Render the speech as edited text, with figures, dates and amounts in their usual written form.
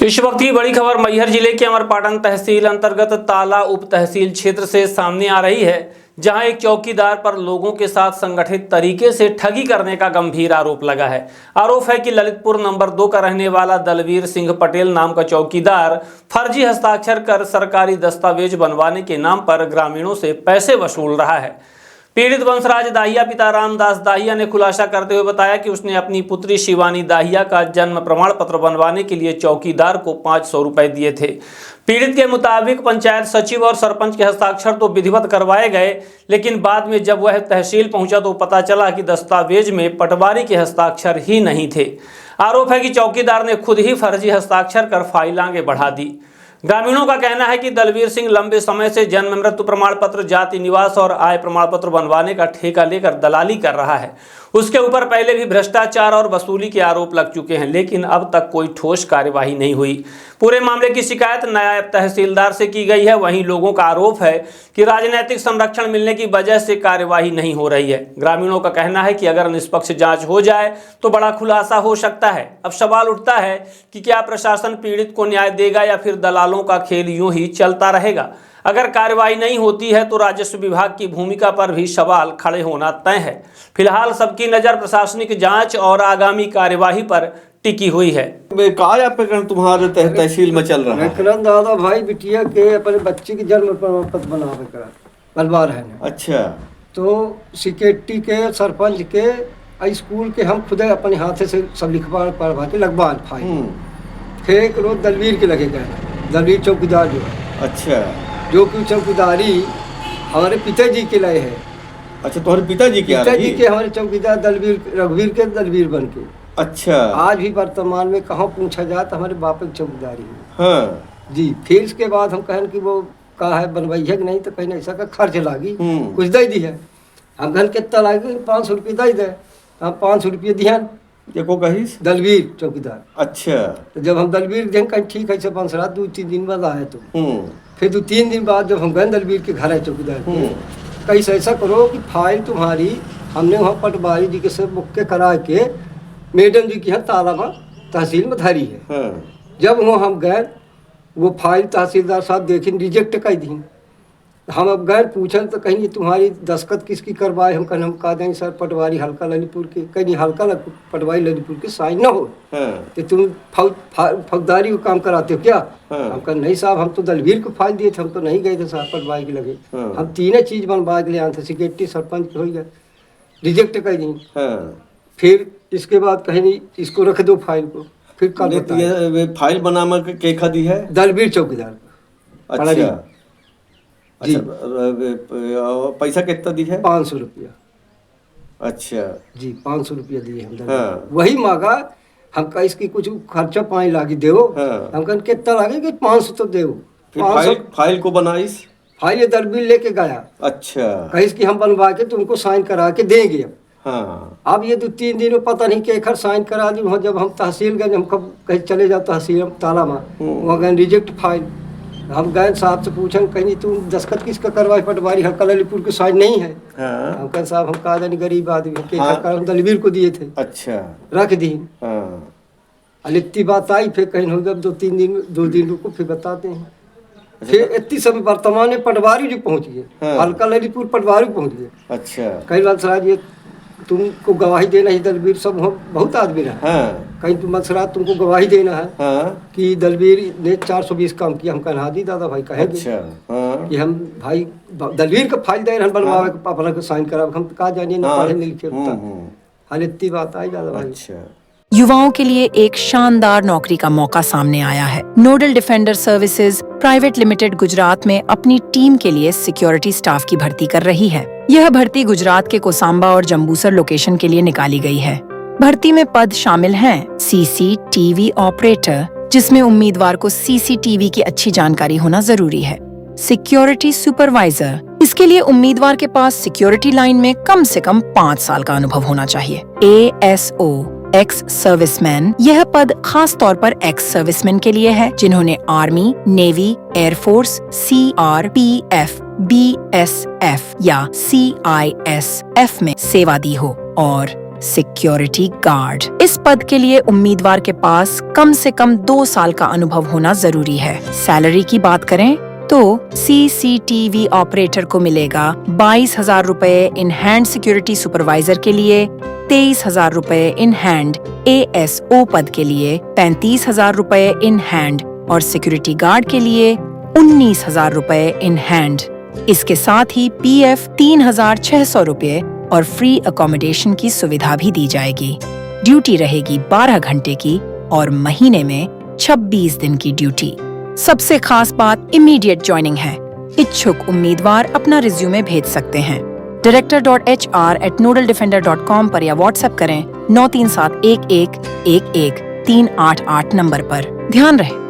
इस वक्त की बड़ी खबर मैहर जिले के अमरपाटन तहसील अंतर्गत ताला उप तहसील क्षेत्र से सामने आ रही है, जहां एक चौकीदार पर लोगों के साथ संगठित तरीके से ठगी करने का गंभीर आरोप लगा है। आरोप है कि ललितपुर नंबर 2 का रहने वाला दलवीर सिंह पटेल नाम का चौकीदार फर्जी हस्ताक्षर कर सरकारी दस्तावेज बनवाने के नाम पर ग्रामीणों से पैसे वसूल रहा है। पीड़ित वंशराज दाहिया पिता रामदास दाहिया ने खुलासा करते हुए बताया कि उसने अपनी पुत्री शिवानी दाहिया का जन्म प्रमाण पत्र बनवाने के लिए चौकीदार को 500 रुपए दिए थे। पीड़ित के मुताबिक पंचायत सचिव और सरपंच के हस्ताक्षर तो विधिवत करवाए गए, लेकिन बाद में जब वह तहसील पहुंचा तो पता चला कि दस्तावेज में पटवारी के हस्ताक्षर ही नहीं थे। आरोप है कि चौकीदार ने खुद ही फर्जी हस्ताक्षर कर फाइल आगे बढ़ा दी। ग्रामीणों का कहना है कि दलवीर सिंह लंबे समय से जन्म मृत्यु प्रमाण पत्र, जाति निवास और आय प्रमाण पत्र बनवाने का ठेका लेकर दलाली कर रहा है। उसके ऊपर पहले भी भ्रष्टाचार और वसूली के आरोप लग चुके हैं, लेकिन अब तक कोई ठोस कार्यवाही नहीं हुई। पूरे मामले की शिकायत नायब तहसीलदार से की गई है। वहीं लोगों का आरोप है कि राजनीतिक संरक्षण मिलने की वजह से कार्यवाही नहीं हो रही है। ग्रामीणों का कहना है कि अगर निष्पक्ष जांच हो जाए तो बड़ा खुलासा हो सकता है। अब सवाल उठता है कि क्या प्रशासन पीड़ित को न्याय देगा या फिर दलालों का खेल यूं ही चलता रहेगा। अगर कार्रवाई नहीं होती है तो राजस्व विभाग की भूमिका पर भी सवाल खड़े होना तय है। फिलहाल सबकी नज़र प्रशासनिक जांच और आगामी कार्यवाही पर टिकी हुई है। कार्य प्रकरण तुम्हारे तहसील में चल रहा है। विक्रम दादा भाई बिटिया के अपने बच्चे की जन्म प्रमाण पत्र बनावे कर बनवा रहे हैं। अच्छा, तो सिक्योरिटी के सरपंच के स्कूल के हम खुद अपने हाथ से सब लिखवा पढ़वा के लगवा फाइल। फिर एक रोज दलवीर के लगे गए, दलवीर चौकीदार जो है। अच्छा, जो कि चौकीदारी हमारे पिताजी के लिए है। अच्छा, तुम्हारे पिताजी के हमारे चौकीदार दलवीर रघुवीर के दलवीर बन के। अच्छा, आज भी वर्तमान में कहाँ पूछा जाए तो हमारे बाप की चौकीदारी है। हाँ जी, फिर इसके बाद हम कहें कि वो कहा है बनवाई है कि नहीं, तो कहीं ऐसा का खर्च लागी कुछ दे दी है। हम घर कितना लागे 500 रुपये दे दे, हम 500 रुपये दिया देखो कहीं दलवीर चौकीदार। अच्छा, तो जब हम दलवीर दें कहीं ठीक है से 5 रात 2-3 दिन बाद आए तो फिर 2-3 दिन बाद जब हम गए दलवीर के घर आए चौकीदार के, कहीं से ऐसा करो कि फाइल तुम्हारी हमने वहाँ पटवारी जी के से बुक के करा के मैडम जी की यहाँ ताला में तहसील में धरी है। हाँ। जब वहाँ हम गए वो फाइल तहसीलदार साहब देखें रिजेक्ट कर दी। हम अब गए पूछन तो कहीं तुम्हारी दस्खत किसकी करवाए, हम कहें हम कहा दें सर पटवारी हल्का ललितपुर के, कहीं हल्का पटवारी ललितपुर के साइन ना हो। हाँ। तो तुम फौजदारी को काम कराते हो क्या? हाँ। हम कहा नहीं साहब, हम तो दलवीर को फाइल दिए थे, हम तो नहीं गए थे साहब पटवारी के लगे। हाँ। हम तीनों चीज़ बनवा के ले आए थे, सिक्योरिटी सरपंच हो गया, रिजेक्ट कर दी। हाँ। फिर इसके बाद कहीं नहीं इसको रख दो फाइल को। फिर कल ये फाइल बनाने के दी है दलवीर चौकीदार। अच्छा, जी। अच्छा, पैसा कितना दी है? 500 रुपया। अच्छा जी, 500 रुपया दिए हम। हाँ। वही मांगा, हम कहा इसकी कुछ खर्चा पानी लागी देव। हाँ। हम कहा कितना लागे कि 500 तो देव। फाइल को बनाइस, फाइल दलवीर लेके गया। अच्छा, कहीं कि हम बनवा के तुमको साइन करा के देंगे। हाँ। अब ये 2-3 दिन में पता नहीं केखर साइन करा दी। वहाँ जब हम तहसील गए, हम कब कहीं चले जाओ तहसील ताला में, वहाँ गए रिजेक्ट फाइल। हम गए साहब से पूछन कहीं तुम दस्खत किसका करवाई, पटवारी हल्का ललितपुर के साइन नहीं है। हाँ। हम कहें साहब हम कहा जानी गरीब आदमी के हाँ। हम दलवीर को दिए थे। अच्छा, रख दी। हाँ। इतनी बात आई, फिर कहीं हो गया 2 दिन रुको फिर बताते हैं। फिर इतनी समय वर्तमान में पटवारी जो पहुँच गए। हाँ। हल्का ललितपुर पटवारी पहुँच गए। अच्छा, कई वंशराज ये तुमको गवाही देना है, दलवीर सब बहुत आदमी रहा। हाँ। कहीं तुम वंशराज तुमको गवाही देना है। हाँ। कि दलवीर ने 420 काम किया। हम कहना दी दादा भाई कहेंगे। अच्छा, हाँ। कि हम भाई दलवीर का फाइल दे रहे हैं बनवावे के, अपना को साइन करा, हम कहा जानिए ना पढ़े नहीं लिखे होता। हाल इतनी बात आई दादा भाई। अच्छा। युवाओं के लिए एक शानदार नौकरी का मौका सामने आया है। Nodal defender services private limited Gujarat में अपनी टीम के लिए सिक्योरिटी स्टाफ की भर्ती कर रही है। यह भर्ती गुजरात के कोसांबा और जम्बूसर लोकेशन के लिए निकाली गई है। भर्ती में पद शामिल हैं CCTV ऑपरेटर, जिसमें उम्मीदवार को CCTV की अच्छी जानकारी होना जरूरी है। सिक्योरिटी सुपरवाइजर, इसके लिए उम्मीदवार के पास सिक्योरिटी लाइन में कम से कम 5 साल का अनुभव होना चाहिए। ASO एक्स सर्विसमैन, यह पद खास तौर पर एक्स सर्विसमैन के लिए है जिन्होंने army, navy, air force, CRPF, BSF या CISF में सेवा दी हो। और सिक्योरिटी गार्ड। इस पद के लिए उम्मीदवार के पास कम से कम 2 साल का अनुभव होना जरूरी है। सैलरी की बात करें तो CCTV ऑपरेटर को मिलेगा 22,000 रुपए इन हैंड, सिक्योरिटी सुपरवाइजर के लिए 23,000 रुपए इन हैंड, ASO पद के लिए 35,000 रुपए इन हैंड और सिक्योरिटी गार्ड के लिए 19,000 रुपए इन हैंड। इसके साथ ही PF 3,600 रुपए और फ्री अकोमोडेशन की सुविधा भी दी जाएगी। ड्यूटी रहेगी 12 घंटे की और महीने में 26 दिन की ड्यूटी। सबसे खास बात इमीडिएट ज्वाइनिंग है। इच्छुक उम्मीदवार अपना रिज्यूमे भेज सकते हैं। director.hr@nodeldefender.com पर या व्हाट्सएप करें 9371111388 नंबर पर। ध्यान रहे